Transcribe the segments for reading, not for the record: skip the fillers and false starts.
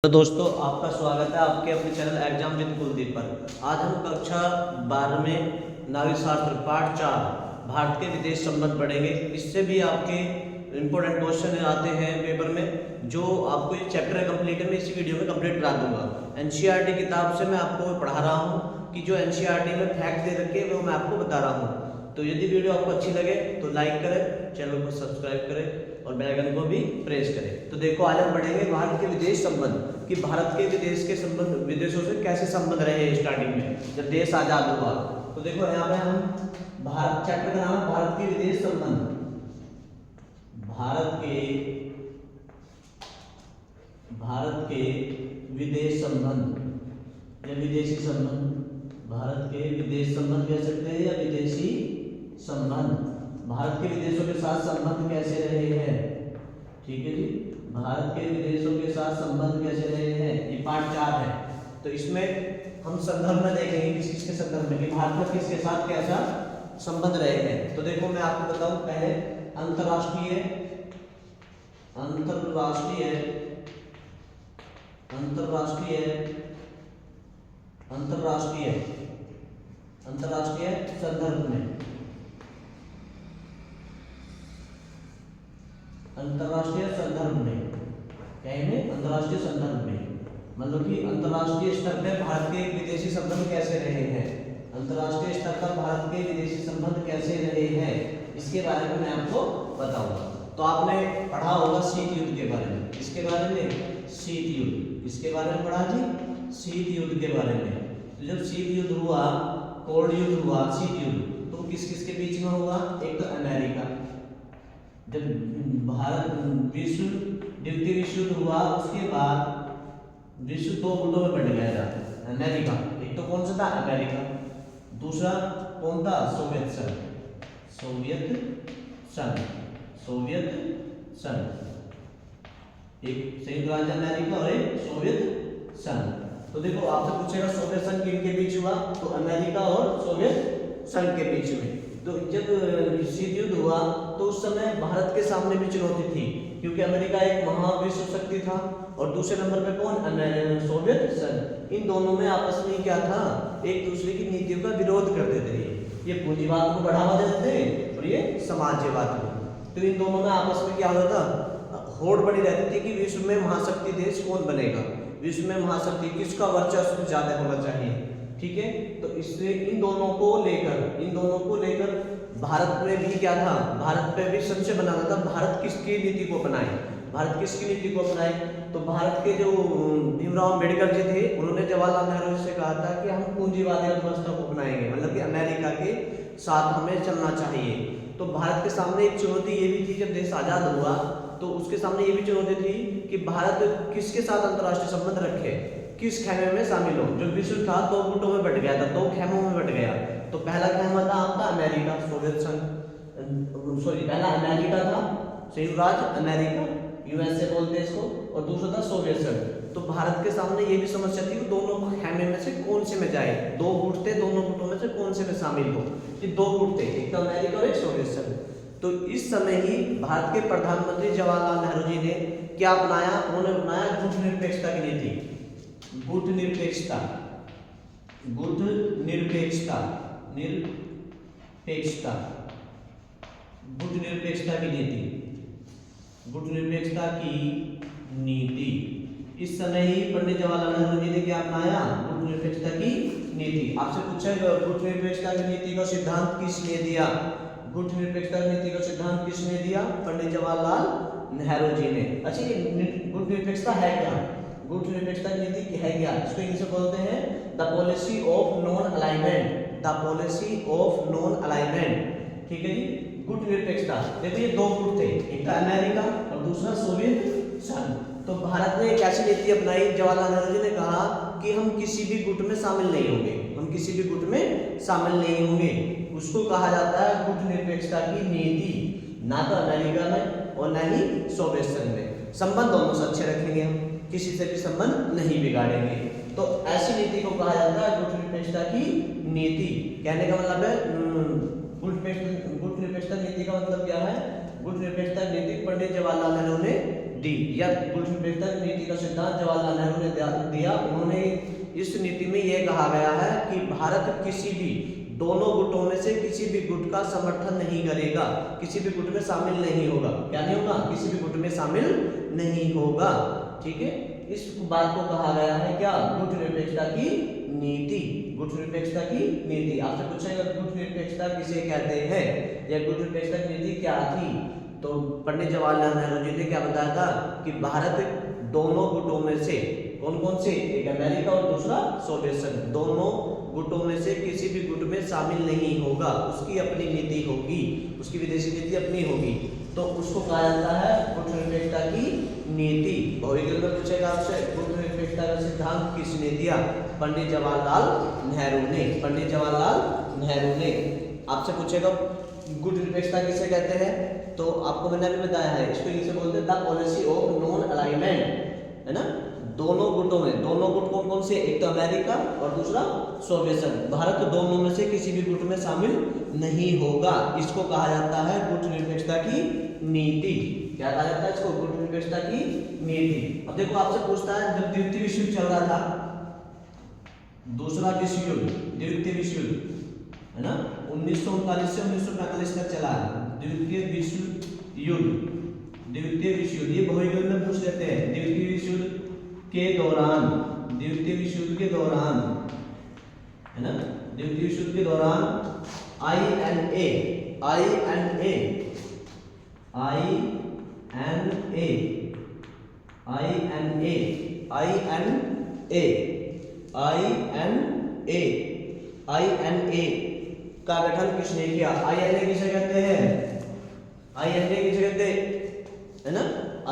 तो दोस्तों आपका स्वागत है आपके अपने चैनल एग्जाम विद कुलदीप पर। आज हम कक्षा 12 में नागरिक शास्त्र पार्ट 4 भारत के विदेश संबंध पढ़ेंगे। इससे भी आपके इंपॉर्टेंट क्वेश्चन आते हैं पेपर में, जो आपको ये चैप्टर है कंप्लीट है, मैं इसी वीडियो में कंप्लीट करा दूंगा। एनसीईआरटी किताब से मैं आपको पढ़ा रहा हूँ कि जो एनसीईआरटी में फैक्ट दे रखे हैं वो मैं आपको बता रहा हूँ। तो यदि वीडियो आपको अच्छी लगे तो लाइक करें, चैनल को सब्सक्राइब करें और बेल आइकन को भी प्रेस करें। तो देखो आज हम पढ़ेंगे भारत के विदेश संबंध, कि भारत के विदेश के संबंध, विदेशों से कैसे संबंध रहे स्टार्टिंग में जब देश आजाद हुआ। तो देखो यहाँ पे हम भारत चैप्टर का नाम है भारत के विदेश संबंध। भारत के विदेश संबंध या विदेशी संबंध, भारत के विदेश संबंध कह सकते हैं या विदेशी संबंध। भारत के विदेशों के साथ संबंध कैसे रहे हैं, ठीक है जी। भारत के विदेशों के साथ संबंध कैसे रहे हैं, ये पार्ट 4 है। तो इसमें हम संदर्भ में देखेंगे किस किस के संदर्भ में कि भारत का किसके साथ कैसा संबंध रहे हैं। तो देखो मैं आपको बताऊं, पहले अंतरराष्ट्रीय संदर्भ में, अंतरराष्ट्रीय संदर्भ में क्या है, अंतरराष्ट्रीय संदर्भ में मतलब कि अंतरराष्ट्रीय स्तर पर भारत के विदेशी संबंध कैसे रहे हैं, अंतरराष्ट्रीय स्तर पर भारत के विदेशी संबंध कैसे रहे हैं, इसके बारे में मैं आपको बताऊंगा। तो आपने पढ़ा होगा शीत युद्ध के बारे में, इसके बारे में शीत युद्ध, इसके बारे में पढ़ा जी शीत युद्ध के बारे में। तो जब शीत युद्ध हुआ, कोल्ड युद्ध हुआ, शीत युद्ध तो किस किस के बीच में हुआ, एक तो अमेरिका, जब भारत द्वितीय विश्व युद्ध हुआ उसके बाद विश्व दो गुटों में बंट गया था। अमेरिका एक तो कौन सा था, अमेरिका, दूसरा कौन था, सोवियत संघ, एक संयुक्त राज्य अमेरिका और एक सोवियत संघ। तो देखो आपसे पूछेगा सोवियत संघ किनके बीच हुआ, तो अमेरिका और सोवियत संघ के बीच में। तो जब शीत युद्ध हुआ तो उस समय भारत के सामने भी चुनौती थी, क्योंकि अमेरिका एक महाविश्व शक्ति था और दूसरे नंबर पे कौन, सोवियत संघ। इन दोनों में आपस में क्या था, एक दूसरे की नीतियों का विरोध करते थे। ये पूंजीवाद को बढ़ावा देते थे और ये समाजवाद को। तो इन दोनों में आपस में क्या होता था, होड़ बनी रहती थी कि विश्व में महाशक्ति देश कौन बनेगा, विश्व में महाशक्ति किसका वर्चस्व ज्यादा होना चाहिए, ठीक है। तो इससे इन दोनों को लेकर भारत में भी क्या था, भारत पे भी संशय बना था भारत किसकी नीति को अपनाए। तो भारत के जो भीमराव अम्बेडकर जी थे, उन्होंने जवाहरलाल नेहरू जी से कहा था कि हम पूंजीवादी अर्थव्यवस्था को अपनाएंगे, मतलब कि अमेरिका के साथ हमें चलना चाहिए। तो भारत के सामने एक चुनौती ये भी थी, जब देश आजाद हुआ तो उसके सामने ये भी चुनौती थी कि भारत किसके साथ अंतर्राष्ट्रीय संबंध रखे, किस खेमे में शामिल हो। जो विश्व था दो गुटों में बट गया था, दो खेमों में बट गया। तो पहला खेमा था आपका अमेरिका, सोवियत संघ, पहला अमेरिका था, संयुक्त राज्य अमेरिका, यूएसए बोलते हैं इसको, और दूसरा था सोवियत संघ। तो भारत के सामने ये भी समस्या थी कि दोनों खेमे में से कौन से में जाए, दो गुट थे, दोनों गुटों में से कौन से में शामिल हो। ये दो गुट थे, एक अमेरिका और एक सोवियत संघ। तो इस समय ही भारत के प्रधानमंत्री जवाहरलाल नेहरू जी ने क्या अपनाया, उन्होंने अपनाया गुटनिरपेक्षता की नीति, गुटनिरपेक्षता की नीति। इस समय ही पंडित जवाहरलाल नेहरू जी ने क्या अपनाया, गुटनिरपेक्षता की नीति। आपसे पूछेगा गुटनिरपेक्षता की नीति का सिद्धांत किसने दिया, गुटनिरपेक्षता नीति का सिद्धांत किसने दिया, पंडित जवाहरलाल नेहरू जी ने। अच्छा ये गुटनिरपेक्षता है क्या, गुटनिरपेक्षता की नीति है क्या, इसको इंग्लिश में बोलते हैं the policy of non alignment, ठीक है जी। गुटनिरपेक्षता, देखो ये दो गुट थे, एक था अमेरिका और दूसरा सोवियत संघ। तो भारत ने एक ऐसी नीति अपनाई, जवाहरलाल नेहरू जी ने कहा कि हम किसी भी गुट में शामिल नहीं होंगे, उसको कहा जाता है गुटनिरपेक्षता की नीति। ना तो अमेरिका में और ना ही सोवियत संघ में, संबंध दोनों से अच्छे रखेंगे, हम किसी से भी संबंध नहीं बिगाड़ेंगे। तो ऐसी नीति को कहा जाता है गुटनिरपेक्षता की नीति। कहने का मतलब है गुटनिरपेक्षता नीति का मतलब क्या है, गुटनिरपेक्षता नीति पंडित जवाहरलाल नेहरू ने डी, या गुटनिरपेक्षता की नीति का सिद्धांत जवाहरलाल नेहरू ने दिया। उन्होंने इस नीति में यह कहा गया है कि भारत किसी भी दोनों गुटों में से किसी भी गुट का समर्थन नहीं करेगा, किसी भी गुट में शामिल नहीं होगा। क्या नहीं होगा? किसी भी गुट में शामिल नहीं होगा। ठीक है, इस बात को कहा गया है क्या? गुटनिरपेक्षता की नीति। गुटनिरपेक्षता की नीति आपसे पूछेगा गुटनिरपेक्षता किसे कहते हैं या गुटनिरपेक्षता की नीति क्या थी? तो पंडित जवाहरलाल नेहरू जी ने क्या बताया था कि भारत दोनों गुटों में से, कौन कौन से, एक अमेरिका और दूसरा सोवियत संघ, दोनों गुटों में से किसी भी गुट में शामिल नहीं होगा, उसकी अपनी नीति होगी, उसकी विदेशी नीति अपनी होगी। तो उसको कहा जाता है गुटनिरपेक्षता की नीति। भविष्य में पूछेगा आपसे गुटनिरपेक्षता का सिद्धांत किसने दिया? पंडित जवाहरलाल नेहरू ने। पंडित जवाहरलाल नेहरू ने। आपसे पूछेगा गुटनिरपेक्षता किसे कहते हैं? तो आपको मैंने अभी बताया है, इसको इसे बोलते हैं the policy of non alignment, है ना। दोनों गुटों में, दोनों गुट कौन कौन से? एक तो अमेरिका और दूसरा सोवियत संघ। भारत दोनों में से किसी भी गुट में शामिल नहीं होगा, इसको कहा जाता है गुटनिरपेक्षता की नीति। क्या कहा जाता है इसको? गुटनिरपेक्षता की नीति। अब देखो आपसे पूछता है, जब द्वितीय विश्व युद्ध चल रहा था, दूसरा विश्व युद्ध, द्वितीय विश्व युद्ध, है ना, 1939 से 1945 तक चला है द्वितीय विश्व युद्ध। द्वितीय विश्व युद्ध ये भूगोल में पूछ लेते हैं। द्वितीय विश्व युद्ध के दौरान, द्वितीय विश्व युद्ध के दौरान, है ना, द्वितीय विश्व युद्ध के दौरान INA का गठन किसने किया? INA किसे कहते हैं? INA किसे कहते हैं, है ना?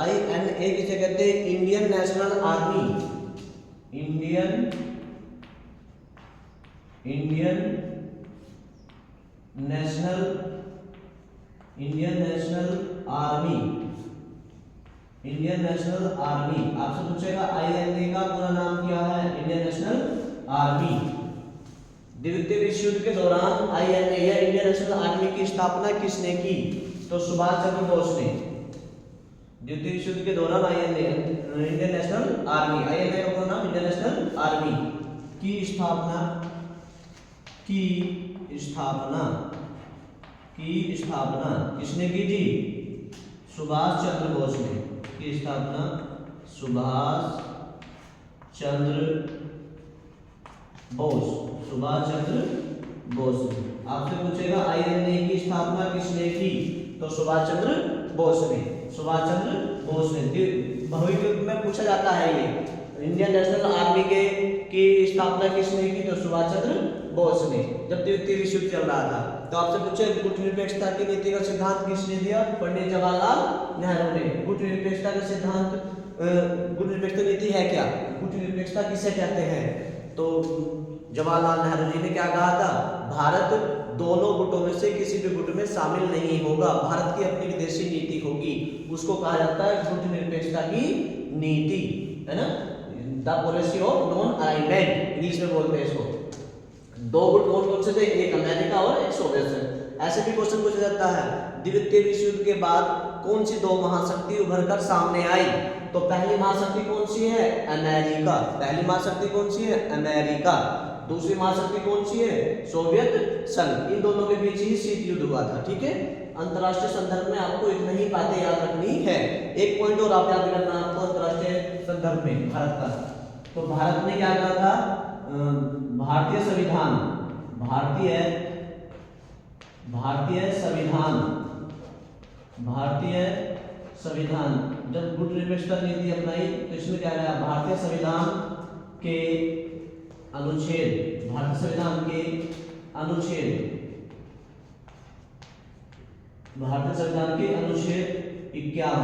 INA किसे कहते हैं? Indian national army. Indian national army. Indian national army. आपसे पूछेगा INA का पूरा नाम क्या है? Indian national army. द्वितीय विश्व युद्ध के दौरान INA या इंडियन नेशनल आर्मी की स्थापना किसने की? तो सुभाष चंद्र बोस ने। द्वितीय विश्व युद्ध के दौरान INA Indian national army, INA का पूरा नाम इंडियन नेशनल आर्मी की स्थापना किसने की थी? सुभाष चंद्र बोस ने। की स्थापना सुभाष चंद्र बोस। आपसे पूछेगा INA की स्थापना किसने की? तो सुभाष चंद्र बोस ने। भविष्य में पूछा जाता है ये, इंडियन नेशनल आर्मी की स्थापना किसने की? तो सुभाष चंद्र बोस ने, जब द्वितीय विश्व युद्ध चल रहा था। तो आपसे पूछे गुटनिरपेक्षता की नीति का सिद्धांत किसने दिया? पंडित जवाहरलाल नेहरू ने। गुटनिरपेक्षता का सिद्धांत, गुटनिरपेक्षता नीति है क्या? गुटनिरपेक्षता किसे कहते हैं? तो जवाहरलाल नेहरू जी ने क्या कहा था? भारत दोनों गुटों में से किसी भी गुट में शामिल नहीं होगा, भारत की अपनी विदेशी नीति होगी, उसको कहा जाता है गुटनिरपेक्षता की नीति, है ना। The policy of non alignment English में बोलते हैं इसको। दो गुट कौन कौन से थे? एक अमेरिका और एक सोवियत संघ। ऐसे भी क्वेश्चन पूछा जाता है, द्वितीय विश्व युद्ध के बाद कौन सी दो महाशक्ति उभर कर सामने आई? तो पहली महाशक्ति कौन सी है? अमेरिका। पहली महाशक्ति कौन सी है? अमेरिका। दूसरी महाशक्ति कौन सी है? सोवियत संघ। इन दोनों के बीच ही शीत युद्ध हुआ था। ठीक है, अंतरराष्ट्रीय संदर्भ में आपको इतना ही बातें याद रखनी है। एक पॉइंट और आप याद करना आपको अंतरराष्ट्रीय संदर्भ में भारत का। तो भारत ने क्या करा था? भारतीय संविधान जब गुटनिरपेक्षता नीति अपनाई तो इसमें क्या आया? भारतीय संविधान के अनुच्छेद, भारतीय संविधान के अनुच्छेद 51,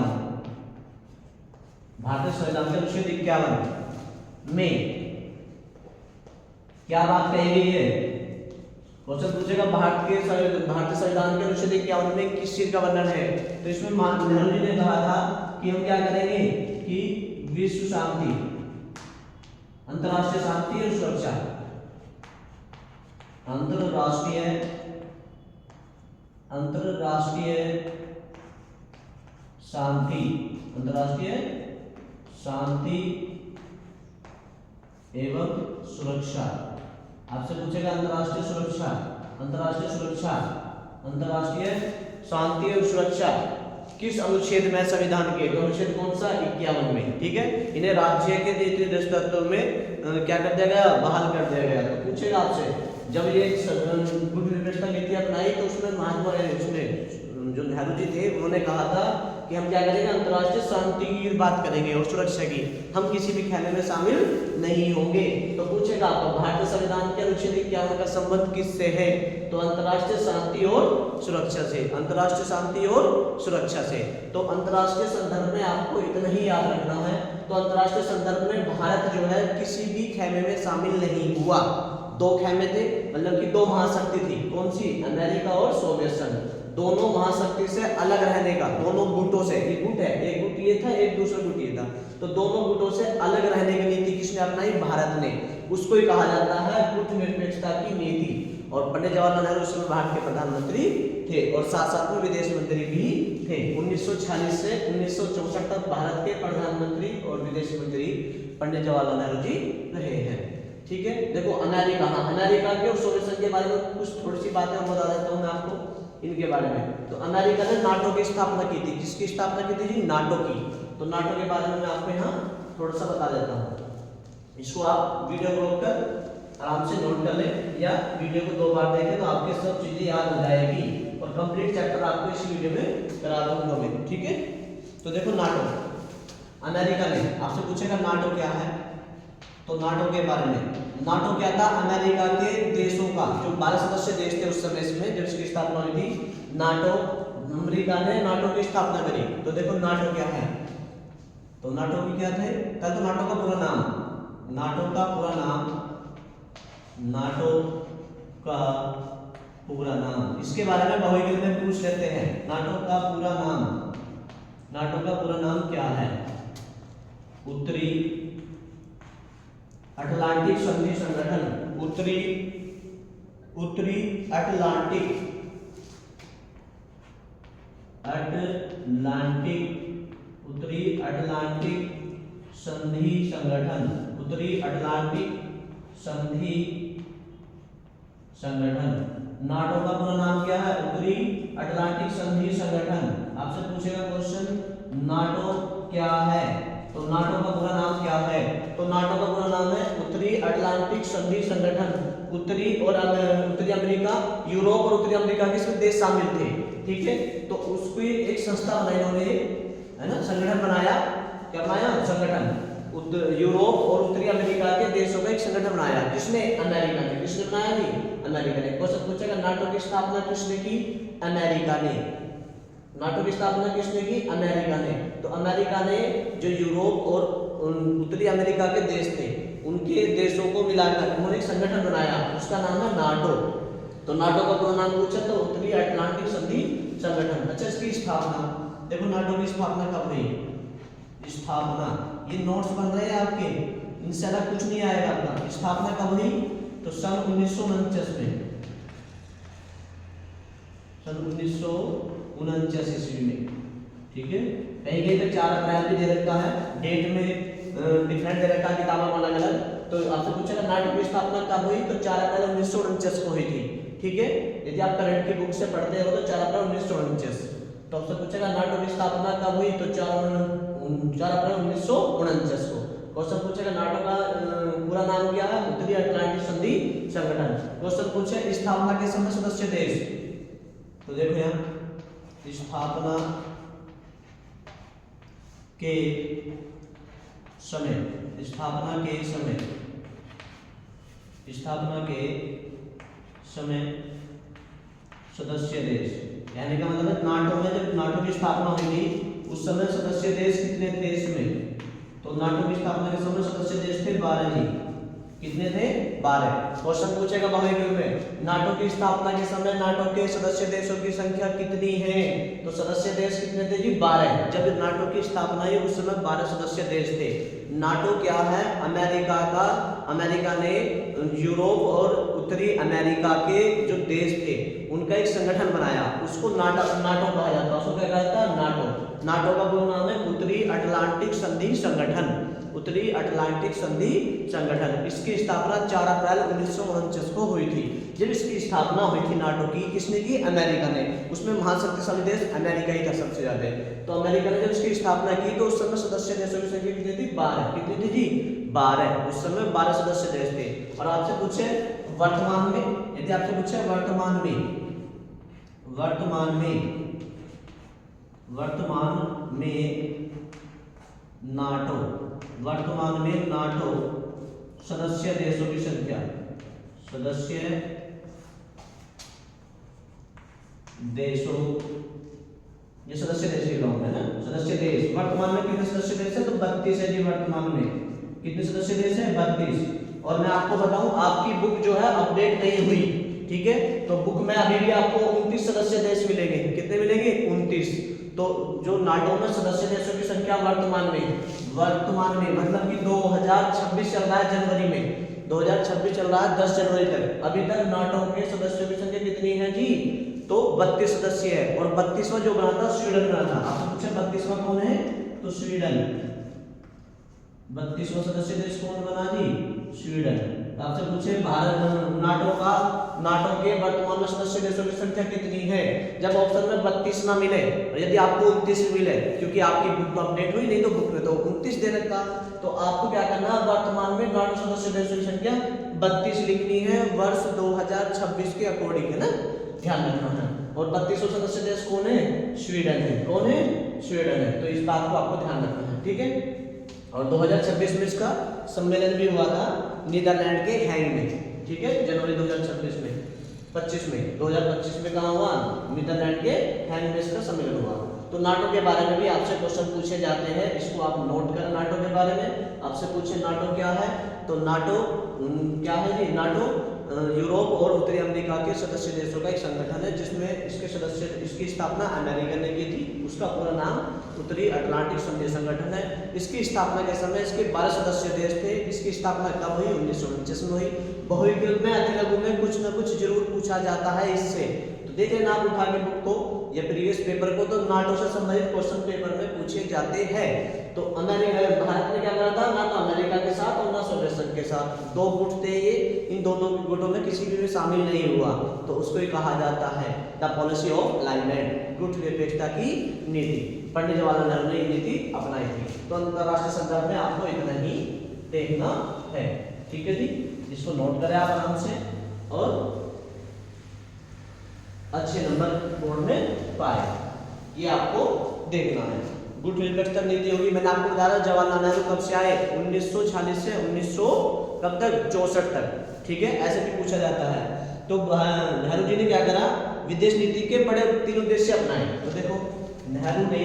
भारतीय संविधान के अनुच्छेद 51 में क्या बात कही गई है? क्वेश्चन पूछेगा भारतीय संविधान के अनुच्छेद 51 में किस चीज का वर्णन है? तो इसमें नेहरू जी ने कहा था कि हम क्या करेंगे कि विश्व शांति, अंतरराष्ट्रीय शांति और सुरक्षा, अंतरराष्ट्रीय शांति अंतर्राष्ट्रीय शांति एवं सुरक्षा। आपसे पूछेगा अंतर्राष्ट्रीय सुरक्षा, अंतर्राष्ट्रीय सुरक्षा, अंतर्राष्ट्रीय शांति एवं सुरक्षा किस अनुच्छेद में संविधान के? तो अनुच्छेद कौन सा? 51 में। ठीक है, इन्हें राज्य के देश तत्व में क्या कर दिया गया? बहाल कर दिया गया। तो पूछेगा आपसे, जब ये गुटनिरपेक्षता नीति अपनाई तो उसमें महात्मा उसमें जो नेहरू जी थे उन्होंने कहा था कि हम क्या करेंगे? अंतर्राष्ट्रीय शांति की बात करेंगे और सुरक्षा की, हम किसी भी खेमे में शामिल नहीं होंगे। तो पूछेगा आपको भारतीय संविधान के अनुच्छेद 51 का संबंध किससे है? तो अंतर्राष्ट्रीय शांति और सुरक्षा से, अंतर्राष्ट्रीय शांति और सुरक्षा से। तो अंतर्राष्ट्रीय संदर्भ में आपको इतना ही याद रखना है। तो अंतर्राष्ट्रीय संदर्भ में भारत जो है किसी भी खेमे में शामिल नहीं हुआ। दो खेमे थे, मतलब कि दो महाशक्ति थी, कौन सी? अमेरिका और सोवियत संघ। दोनों महाशक्ति से अलग रहने का, दोनों गुटों से, एक गुट है, एक गुट ये था, एक दूसरा गुट ये था, तो दोनों गुटों से अलग रहने की नीति किसने अपनाई? भारत ने। उसको ही कहा जाता है गुटनिरपेक्षता की नीति। और पंडित जवाहरलाल नेहरू उस समय भारत के प्रधानमंत्री थे और साथ साथ में विदेश मंत्री भी थे। 1946 से 1964 तक भारत के प्रधानमंत्री और विदेश मंत्री पंडित जवाहरलाल नेहरू जी रहे हैं। ठीक है, देखो अमेरिका, हाँ अमेरिका के और सोवियत संघ के बारे में कुछ थोड़ी सी बातें और बता देता हूँ मैं आपको इनके बारे में। तो अमेरिका ने नाटो की स्थापना की थी। किसकी स्थापना की थी जी? नाटो की। तो नाटो के बारे में मैं आपको यहाँ थोड़ा सा बता देता हूँ। इसको आप वीडियो को रोक कर आराम से नोट कर लें या वीडियो को 2 बार देखें तो आपके सब चीजें याद हो जाएगी और कंप्लीट चैप्टर आपको इसी वीडियो में करा दूंगा मैं। ठीक है, तो देखो नाटो, अमेरिका ने आपसे पूछेगा नाटो क्या है? तो नाटो के बारे में, नाटो क्या था? अमेरिका के देशों का, जो 12 सदस्य देश थे उस समय इसमें जब इसकी स्थापना हुई थी, नाटो, अमेरिका ने नाटो की स्थापना करी। तो देखो नाटो क्या है? तो नाटो की क्या थे? कल तो नाटो का पूरा नाम, नाटो का पूरा नाम, नाटो का पूरा नाम, इसके बारे में बहुविकल्प में पूछ लेते हैं। नाटो का पूरा नाम, नाटो का पूरा नाम क्या है? उत्तरी अटलांटिक संधि संगठन, उत्तरी अटलांटिक उत्तरी अटलांटिक संधि संगठन, उत्तरी अटलांटिक संधि संगठन। नाटो का पूरा नाम क्या है? उत्तरी अटलांटिक संधि संगठन। आपसे पूछेगा क्वेश्चन नाटो क्या है? तो नाटो का पूरा नाम क्या है? तो नाटो का पूरा नाम है उत्तरी अटलांटिक संधि संगठन। उत्तरी अमेरिका, यूरोप और उत्तरी अमेरिका के सब देश शामिल थे। ठीक है, तो उसकी एक संस्था बनाई उन्होंने, है ना, संगठन बनाया। क्या बनाया? संगठन। यूरोप और उत्तरी अमेरिका के देशों का एक संगठन बनाया। किसने? अमेरिका ने। किसने बनाया? नहीं, अमेरिका ने। क्वेश्चन पूछेगा नाटो की स्थापना किसने की? अमेरिका ने। नाटो की स्थापना किसने की? अमेरिका ने। तो अमेरिका ने जो यूरोप और उत्तरी अमेरिका के देश थे उनके देशों को मिलाकर उन्होंने एक संगठन बनाया, उसका नाम है नाटो। तो नाटो का पूरा नाम पूछा तो उत्तरी अटलांटिक संधि संगठन। अच्छा, इसकी स्थापना देखो, नाटो की स्थापना कब हुई? स्थापना, ये नोट्स बन रहे हैं आपके, इनसे अलग कुछ नहीं आएगा आपका। स्थापना कब हुई? तो सन 1949 में, सन 1949 ईस्वी में। ठीक है, कहीं कहीं पे 4 अप्रैल भी दे रखा है, डेट में डिफरेंट दे रखा है किताबों में अलग अलग। तो आपसे पूछेगा नाटो की स्थापना कब हुई? तो 4 अप्रैल 1949 को हुई थी। ठीक है, यदि आप करंट की बुक से पढ़ते हो तो 4 अप्रैल 1949। तो आपसे पूछेगा नाटो की स्थापना कब हुई? तो 4 अप्रैल 1949 को। क्वेश्चन पूछेगा नाटो का पूरा नाम क्या है? उत्तरी अटलांटिक संधि संगठन। क्वेश्चन पूछे स्थापना के समय सदस्य देश, तो देखो यहाँ स्थापना के समय, स्थापना के समय, स्थापना के समय सदस्य देश, यानी का मतलब नाटो में जब नाटो की स्थापना हुई थी उस समय सदस्य देश कितने थे इसमें? तो नाटो की स्थापना के समय सदस्य देश थे 12 जी। कितने थे? 12। क्वेश्चन पूछेगा बहुविकल्प में नाटो की स्थापना के समय नाटो के सदस्य देशों की संख्या कितनी है? तो सदस्य देश कितने थे जी? 12। जब नाटो की स्थापना हुई उस समय 12 सदस्य देश थे। नाटो क्या है? अमेरिका का, अमेरिका ने यूरोप और उत्तरी अमेरिका के जो देश थे उनका एक संगठन बनाया, उसको नाटो कहा जाता है। उसको क्या कहता है? नाटो। नाटो का पूरा नाम है उत्तरी अटलांटिक संधि संगठन, उत्तरी अटलांटिक संधि संगठन। इसकी स्थापना 4 अप्रैल 1949 को हुई थी। जब इसकी स्थापना हुई थी नाटो की, किसने की? अमेरिका ने। उसमें महाशक्तिशाली देश अमेरिका ही था सबसे ज्यादा। तो अमेरिका ने जब इसकी स्थापना की तो उस समय सदस्य देशों की संख्या कितनी थी? 12। कितनी थी जी? 12। उस समय 12 सदस्य देश थे। और आपसे पूछे वर्तमान में, यदि आपसे पूछे वर्तमान में नाटो सदस्य देशों की संख्या, सदस्य देशों, ये सदस्य देश लिख रहा हूं मैं ना, सदस्य देश। वर्तमान में कितने सदस्य देश है? तो 32 है जी। वर्तमान में कितने सदस्य देश है? 32। और मैं आपको बताऊं, आपकी बुक जो है अपडेट नहीं हुई, ठीक है? तो बुक में अभी भी आपको 29 सदस्य देश मिलेंगे। कितने मिलेंगे? 29। तो जो नाटो में सदस्य देशों की संख्या वर्तमान में मतलब कि 2026 चल रहा है, जनवरी में 2026 चल रहा है 10 जनवरी तक। अभी तक नाटो के सदस्यों की संख्या कितनी है जी? तो 32 सदस्य है। और 32वां जो बना था स्वीडन बना था। आपसे पूछे 32वां कौन है? तो स्वीडन। 32वां सदस्य देश कौन बना जी? स्वीडन। आपसे पूछे भारत नाटो के वर्तमान में सदस्य देशों की संख्या कितनी है? जब ऑप्शन में 32 ना मिले और यदि आपको 29 मिले, क्योंकि आपकी बुक अपडेट हुई नहीं तो बुक में तो 29 दे रखा, तो आपको क्या करना है? वर्तमान में नाटो सदस्य देशों की संख्या 32 लिखनी है, वर्ष 2026 के अकॉर्डिंग, है ना? ध्यान रखना है। और 32वां सदस्य देश कौन है? स्वीडन है। कौन है? स्वीडन है। तो इस बात को आपको ध्यान रखना है, ठीक है? और 2026 में इसका सम्मेलन भी हुआ था नीदरलैंड के हैग में, ठीक है? जनवरी 2026 में, 2025 में कहाँ हुआ? नीदरलैंड के हैग में इसका सम्मेलन हुआ। तो नाटो के बारे में भी आपसे क्वेश्चन पूछे जाते हैं, इसको आप नोट करें। नाटो के बारे में आपसे पूछे नाटो क्या है, तो नाटो क्या है जी? नाटो यूरोप और उत्तरी अमेरिका के सदस्य देशों का एक संगठन है, जिसमें इसकी स्थापना अमेरिका ने की थी। उसका पूरा नाम उत्तरी अटलांटिक संधि संगठन है। इसकी स्थापना के समय इसके 12 सदस्य देश थे। इसकी स्थापना कब हुई? 1949 में हुई। बहुविकल्प में अति लघु में कुछ न कुछ जरूर पूछा जाता है इससे, तो देख लेना आप उठा के बुक को या प्रीवियस पेपर को, तो नाटो से संबंधित क्वेश्चन पेपर में पूछे जाते हैं। तो भारत ने क्या करा था? ना तो अमेरिका के साथ और ना सोवियत संघ के साथ, 2 गुट थे ये, इन दोनों गुटों में किसी भी में शामिल नहीं हुआ, तो उसको ही कहा जाता है द पॉलिसी ऑफ अलाइनमेंट, गुट निरपेक्षता की नीति। पंडित जवाहरलाल नेहरू ने ये नीति अपनाई थी। तो अंतरराष्ट्रीय संदर्भ में आपको इतना ही देखना है, ठीक है जी? इसको नोट करें आप आराम से और अच्छे नंबर बोर्ड में पाए, ये आपको देखना है। गुट निरपेक्षता नीति होगी, मैंने आपको बताया जवाहरलाल नेहरू कब से आए? 1946 से 1900 कब तक? 64 तक, ठीक है? ऐसे भी पूछा जाता है। तो नेहरू जी ने क्या करा? विदेश नीति के बड़े 3 उद्देश्य अपनाए। तो देखो नेहरू ने,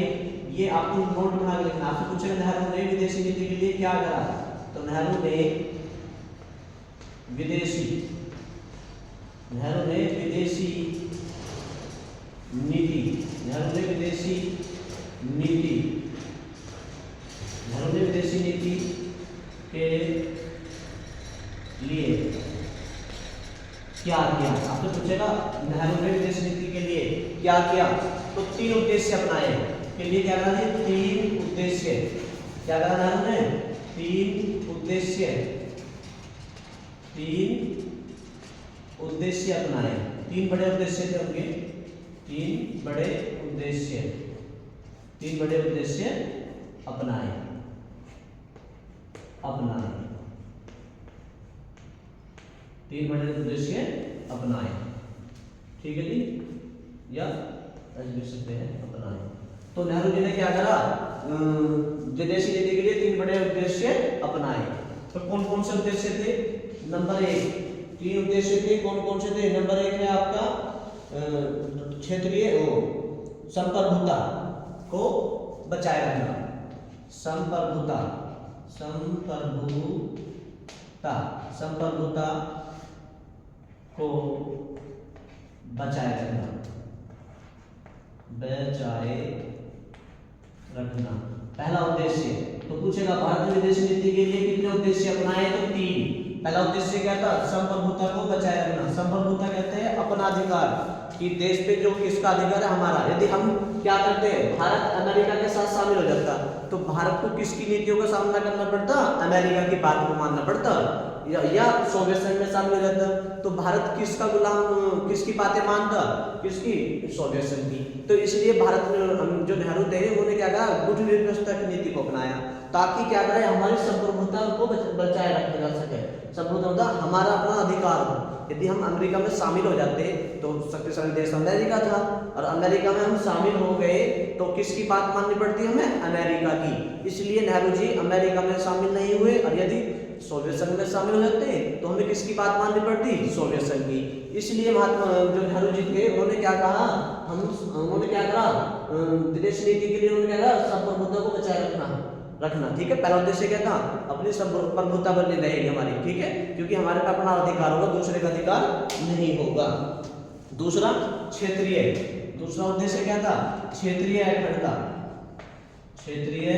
ये आपको नोट बना के लिखना, आपसे पूछेगा नेहरू ने विदेशी नीति के लिए क्या करा? तो नेहरू ने विदेशी नीति के लिए क्या किया? आपसे पूछेगा नेहरू ने विदेशी नीति के लिए क्या किया? तो 3 उद्देश्य अपनाए। के लिए क्या करा जी? 3 उद्देश्य। क्या करा नेहरू ने? 3 उद्देश्य अपनाए। 3 बड़े उद्देश्य थे उनके, 3 बड़े उद्देश्य अपनाए। 3 बड़े उद्देश्य अपनाए, ठीक है जी? या ऐसे लिख सकते हैं अपनाए। तो नेहरू जी ने क्या करा? विदेशी नीति के लिए 3 बड़े उद्देश्य अपनाए। तो कौन कौन से उद्देश्य थे? नंबर 1, 3 उद्देश्य थे। कौन कौन से थे? नंबर 1 है आपका क्षेत्रीय संप्रभुता को बचाए रखना। संप्रभुता को बचाए रखना पहला उद्देश्य। तो पूछेगा भारत ने विदेशी नीति के लिए कितने उद्देश्य अपनाए? तो 3। पहला उद्देश्य क्या था? संप्रभुता को बचाए रखना। संप्रभुता कहते हैं अपना अधिकार, कि देश पे जो किसका अधिकार है, हमारा। यदि हम क्या करते हैं, भारत अमेरिका के साथ शामिल हो जाता तो भारत को किसकी नीतियों का सामना करना पड़ता, अमेरिका की बात को मानना पड़ता, या सोवियत संघ में शामिल हो जाता तो भारत किसका गुलाम, किसकी बातें मानता, किसकी, सोवियत संघ की। तो इसलिए भारत में जो नेहरू थे उन्होंने क्या कहा, गुटनिरपेक्षता की नीति को अपनाया, ताकि क्या करें, हमारी संप्रभुता को बचाए रखा जा सके। संप्रभुता हमारा अपना अधिकार हो। यदि हम अमेरिका में शामिल हो जाते तो शक्तिशाली देश अमेरिका था, और अमेरिका में हम शामिल हो गए तो किसकी बात माननी पड़ती हमें, अमेरिका की। इसलिए नेहरू जी अमेरिका में शामिल नहीं हुए, और यदि सोवियत संघ में शामिल हो जाते तो हमें किसकी बात माननी पड़ती, सोवियत संघ की। इसलिए महात्मा जो नेहरू जी थे उन्होंने क्या कहा, उन्होंने क्या करा, विदेश नीति के लिए उन्होंने क्या कहा, संप्रभुता को बचाए रखना, ठीक है। पहला उद्देश्य क्या था, अपनी संप्रभुता बनी रहेगी हमारी, ठीक है, क्योंकि हमारे पे अपना अधिकार होगा, दूसरे का अधिकार नहीं होगा। दूसरा क्षेत्रीय, दूसरा उद्देश्य क्या था, क्षेत्रीय अखंडता, क्षेत्रीय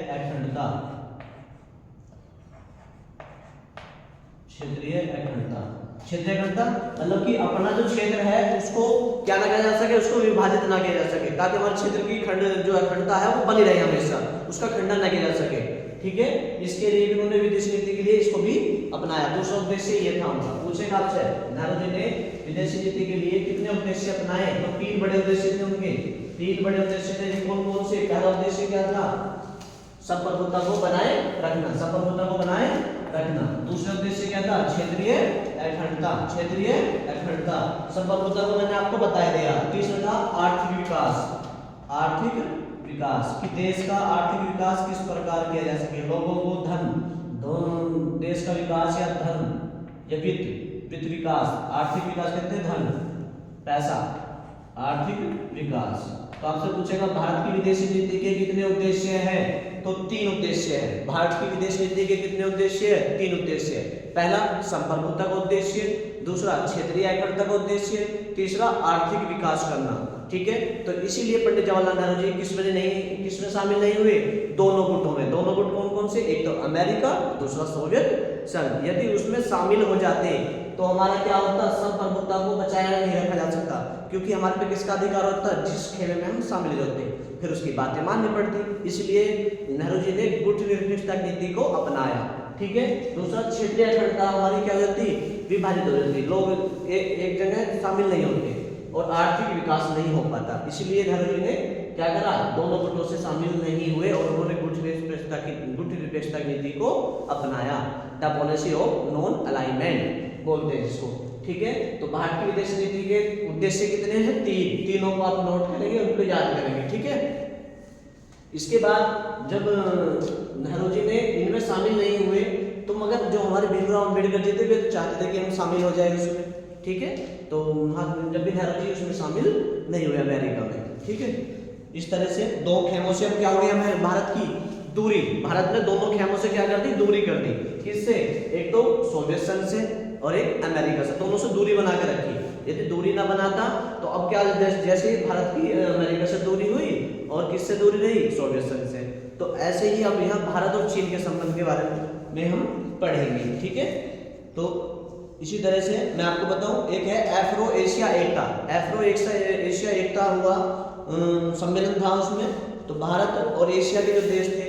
अखंडता, क्षेत्रीय अखंडता। क्षेत्रीय अखंडता मतलब कि अपना जो क्षेत्र है उसको क्या ना किया जा सके, उसको विभाजित ना किया जा सके, ताकि हमारे क्षेत्र की खंड जो अखंडता है वो बनी रहे हमेशा, उसका खंडन ना किया जा सके, ठीक है। इसके लिए भी उन्होंने विदेश नीति के लिए इसको भी अपनाया। दूसरा उद्देश्य ये था उनका। पूछेगा आपसे, नेहरू जी ने विदेशी नीति के लिए कितने उद्देश्य अपनाए, तो 3 बड़े उद्देश्य थे उनके, 3 बड़े उद्देश्य थे। कौन कौन से? पहला उद्देश्य क्या था, संप्रभुता को बनाए रखना, संप्रभुता को बनाए रखना। दूसरा उद्देश्य क्या था, क्षेत्रीय अखंडता, क्षेत्रीय अखंडता, संप्रभुता को मैंने आपको बता दिया। तीसरा था आर्थिक विकास, आर्थिक विकास कि देश का आर्थिक विकास किस प्रकार किया जा सके, लोगों को धन, देश का विकास या धन या वित्त विकास, आर्थिक विकास कहते हैं धन, पैसा, आर्थिक विकास। तो आपसे पूछेगा भारत की विदेशी नीति के कितने उद्देश्य हैं, तो 3 उद्देश्य है। भारत की विदेश नीति के कितने उद्देश्य है, 3 उद्देश्य है। पहला संप्रभुता का उद्देश्य, दूसरा क्षेत्रीय अखंडता का उद्देश्य, तीसरा आर्थिक विकास करना, ठीक है। तो इसीलिए पंडित जवाहरलाल नेहरू जी किसमें शामिल नहीं हुए, दोनों गुटों में। दोनों गुट कौन कौन से, एक तो अमेरिका, दूसरा सोवियत संघ। यदि उसमें शामिल हो जाते तो हमारा क्या होता, संप्रभुता को बचाया नहीं रखा जा सकता, क्योंकि हमारे पे किसका अधिकार होता, जिस खेमे में हम शामिल होते फिर उसकी बातें माननी पड़ती। इसलिए नेहरू जी ने गुटनिरपेक्षता नीति को अपनाया, ठीक है। दूसरा क्षेत्रीय अखंडता हमारी क्या हो जाती, विभाजित हो जाती, लोग एक जगह शामिल नहीं होते और आर्थिक विकास नहीं हो पाता। इसलिए नेहरू जी ने क्या करा, दोनों गुटों से शामिल नहीं हुए और उन्होंने गुटनिरपेक्षता नीति को अपनाया। The policy of non alignment बोलते हैं जिसको, ठीक है। तो भारत की विदेश नीति के उद्देश्य कितने हैं, 3, तीनों को आप नोट करेंगे, उनको याद करेंगे, ठीक है। इसके बाद जब नेहरू जी ने इनमें शामिल नहीं हुए तो मगर जो हमारे भीमराव अम्बेडकर जी थे वे तो चाहते थे कि हम शामिल हो जाए उसमें, ठीक है। तो जब भी नेहरू जी उसमें शामिल नहीं हुए अमेरिका में, ठीक है। इस तरह से 2 खेमों से अब क्या हो गया, हमें भारत की दूरी, भारत ने दोनों खेमों से क्या कर दी, दूरी कर दी। किससे, एक तो सोवियत संघ से और एक अमेरिका से, दोनों से दूरी बना कर रखी। यदि दूरी ना बनाता तो अब क्या, जैसे भारत की अमेरिका से दूरी हुई और किससे दूरी रही, सोवियत संघ से। तो ऐसे ही अब यहाँ भारत और चीन के संबंध के बारे में हम पढ़ेंगे, ठीक है। तो इसी तरह से मैं आपको बताऊं, एक है एफ्रो एशिया एकता, एफ्रो एशिया एकता हुआ सम्मेलन था उसमें। तो भारत और एशिया के जो देश थे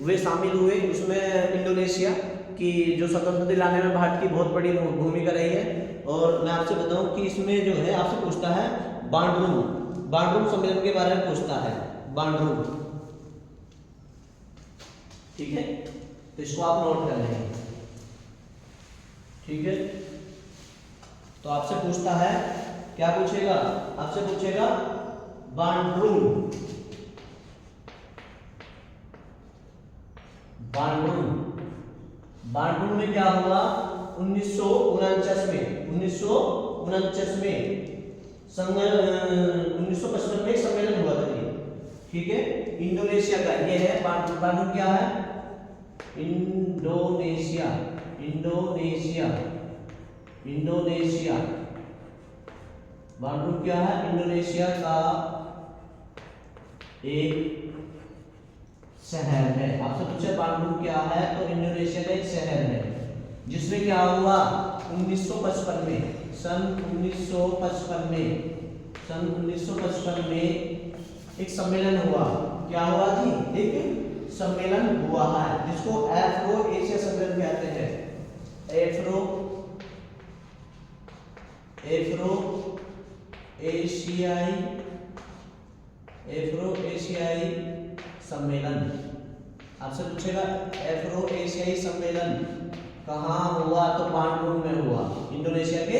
वे शामिल हुए उसमें। इंडोनेशिया की जो स्वतंत्रता दिलाने में भारत की बहुत बड़ी भूमिका रही है। और मैं आपसे बताऊं कि इसमें जो है आपसे पूछता है बांड्रूम सम्मेलन के बारे में पूछता है, बांड्रूम, ठीक है। तो इसको आप नोट कर लेंगे, ठीक है। तो आपसे पूछता है, क्या पूछेगा, आपसे पूछेगा बांड्रूम, बांड्रूम में क्या हुआ, 1949 में 1949 में एक सम्मेलन हुआ था, ठीक है। इंडोनेशिया का ये है बांड्रूम, क्या है, इंडोनेशिया बांड्रूम क्या है, इंडोनेशिया का एक शहर है। आपसे पूछा बांड्रूम क्या है, तो इंडोनेशिया का एक शहर है, जिसमें क्या हुआ 1955 में, सन 1955 में एक सम्मेलन हुआ। क्या हुआ जी? एक सम्मेलन हुआ है जिसको एफ्रो एशिया सम्मेलन कहते हैं। एफ्रो एशियाई सम्मेलन। आपसे पूछेगा एफ्रो एशियाई सम्मेलन कहाँ हुआ? तो बांडुंग में हुआ, इंडोनेशिया के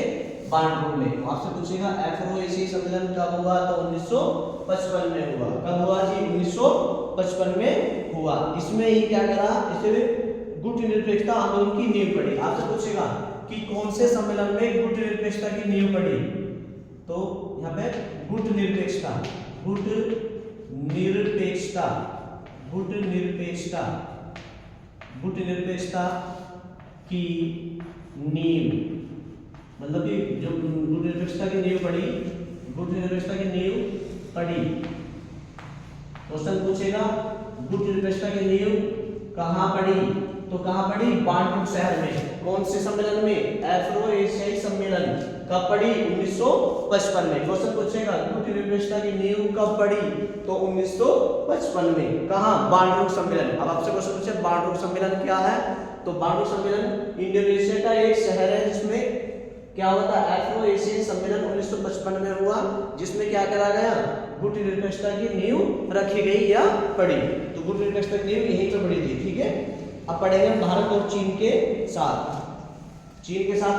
बांडुंग में। आपसे पूछेगा एफ्रो एशियाई सम्मेलन कब हुआ? तो 1955 में हुआ। कब हुआ जी? 1955 में हुआ। इसमें ही क्या करा? इसे गुट निरपेक्षता आंदोलन की नींव पड़ी। आपसे पूछेगा कि कौन से सम्मेलन में गुट निरपेक्षता की नींव पड़ी? तो यहाँ पे गुट निरपेक्षता की नींव, मतलब कि जो गुट निरपेक्षता की नींव पड़ी, क्वेश्चन पूछेगा गुट निरपेक्षता की नींव कहाँ पड़ी? तो कहाँ पड़ी? बांडुंग शहर में। कौन से सम्मेलन में? एफ्रो एशियाई सम्मेलन। कब पड़ी? 1955 में। क्वेश्चन पूछेगा गुट निरपेक्षता की नींव कब पड़ी? तो 1955 में। कहाँ? बांडुंग सम्मेलन। अब आपसे क्वेश्चन पूछे बांडुंग सम्मेलन क्या है? तो बांडुंग सम्मेलन इंडोनेशिया का एक शहर है जिसमें क्या होता है? एफ्रो एशियाई सम्मेलन 1955 में हुआ, जिसमें क्या करा गया? गुट निरपेक्षता की नींव रखी गई या पड़ी। तो गुट निरपेक्षता की नींव यहीं पर पड़ी थी। ठीक है, अब पढ़ेंगे भारत और चीन के साथ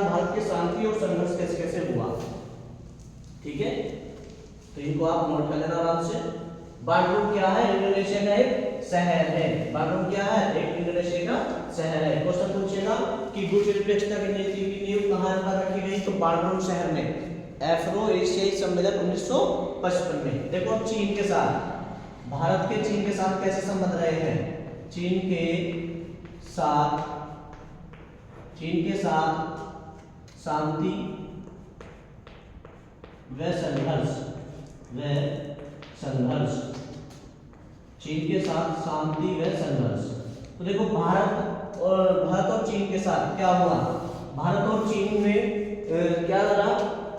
भारत के शांति और संघर्ष कैसे कैसे हुआ। ठीक है, तो इनको आप नोट कर लेना आराम से। बांडुंग क्या है? इंडोनेशिया का एक शहर है। बांडुंग क्या है? एक इंडोनेशिया का शहर है। क्वेश्चन पूछेगा कि गुट निरपेक्षता की नींव कहाँ पर रखी गई? तो बांडुंग शहर में। एफ्रो एशियाई सम्मेलन 1955 में। देखो अब चीन के साथ, भारत के चीन के साथ कैसे संबंध रहे हैं? चीन के साथ शांति व संघर्ष। चीन के साथ शांति व संघर्ष। तो देखो भारत और चीन के साथ क्या हुआ? भारत और चीन में क्या करा?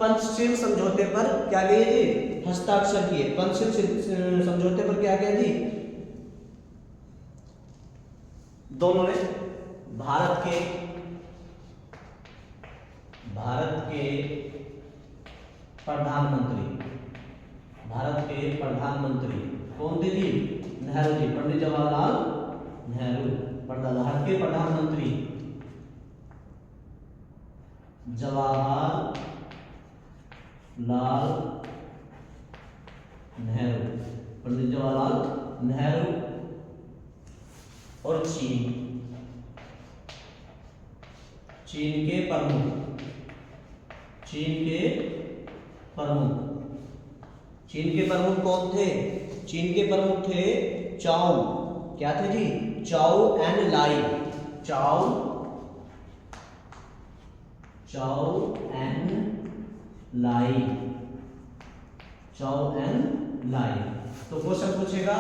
पंचशील समझौते पर क्या किए जी? हस्ताक्षर किए। पंचशील समझौते पर क्या किया जी? दोनों ने भारत के प्रधानमंत्री कौन थे जी? नेहरू जी, पंडित जवाहरलाल नेहरू। भारत के प्रधानमंत्री पंडित जवाहरलाल नेहरू और चीन के प्रमुख कौन थे? चीन के प्रमुख थे चाओ। क्या थे जी? चाओ एन लाई। तो क्वेश्चन पूछेगा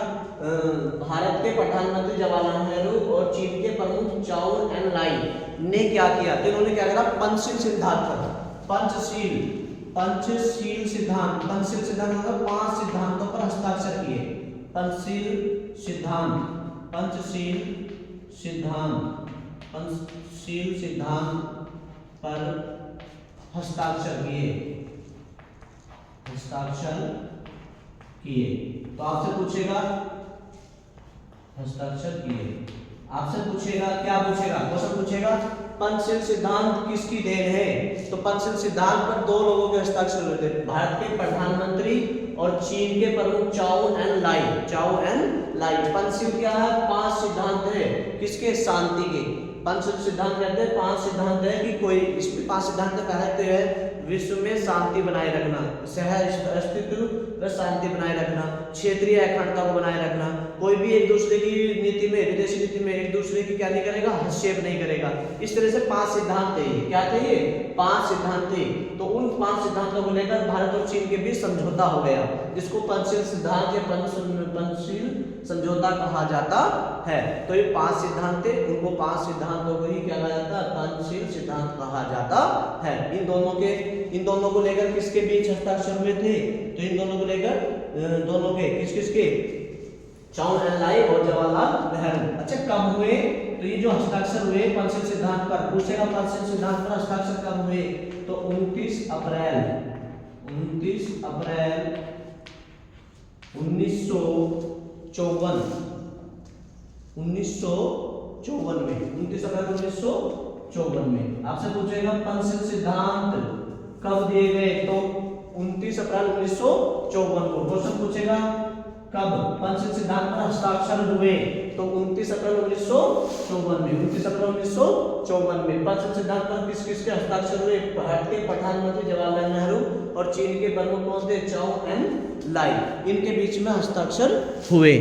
भारत के प्रधानमंत्री जवाहरलाल नेहरू और चीन के प्रमुख चाओ एन लाई ने क्या किया? तो इन्होंने क्या करा? पंचशील सिद्धांत मतलब 5 सिद्धांतों पर हस्ताक्षर किए। पंचशील सिद्धांत पर हस्ताक्षर किए। तो आपसे पूछेगा क्या पूछेगा? क्वेश्चन पूछेगा पंचशील सिद्धांत किसकी देन है? तो पंचशील सिद्धांत पर 2 लोगों के हस्ताक्षर हुए थे, भारत के प्रधानमंत्री और चीन के प्रमुख चाओ एन लाई। पंचशील क्या है? 5 सिद्धांत है किसके? शांति के। पंचशील सिद्धांत कहते हैं 5 सिद्धांत है कि कोई इसमें 5 सिद्धांत कहते हैं विश्व में शांति बनाए रखना, सह अस्तित्व व शांति बनाए रखना, क्षेत्रीय अखंडता को बनाए रखना, कोई भी एक दूसरे की नीति में, विदेशी नीति में एक दूसरे की क्या नहीं करेगा? हस्तक्षेप नहीं करेगा। इस तरह से 5 सिद्धांत थे। क्या थे ये? 5 सिद्धांत थे। तो उन 5 सिद्धांतों को लेकर भारत और चीन के बीच समझौता हो गया, जिसको पंचशील सिद्धांत या पंचशील समझौता कहा जाता है। तो ये 5 सिद्धांत थे, उनको 5 सिद्धांतों को ही क्या कहा जाता है, पंचशील सिद्धांत कहा जाता है। इन दोनों को लेकर किसके बीच हस्ताक्षर हुए थे, तो इन दोनों को लेकर दोनों के किसके, चाउ एन लाई और जवाहरलाल नेहरू। अच्छा कब हुए, तो ये जो हस्ताक्षर हुए पंचशील सिद्धांत पर, पूछेगा पंचशील सिद्धांत पर हस्ताक्षर कब हुए, तो 29 अप्रैल 1954 में 29 अप्रैल 1954 में। आपसे पूछेगा पंचशील सिद्धांत कब दिए गए, तो 29 अप्रैल 1954 को। क्वेश्चन पूछेगा कब पंचशील सिद्धांत पर हस्ताक्षर हुए, तो 29 अप्रैल 1954 में। 29 अप्रैल 1954 में पंचशील सिद्धांत पर किस किसके हस्ताक्षर हुए, भारत के प्रधानमंत्री जवाहरलाल नेहरू और चीन के प्रमुख कौन थे, चाउ एन लाई, इनके बीच में हस्ताक्षर हुए।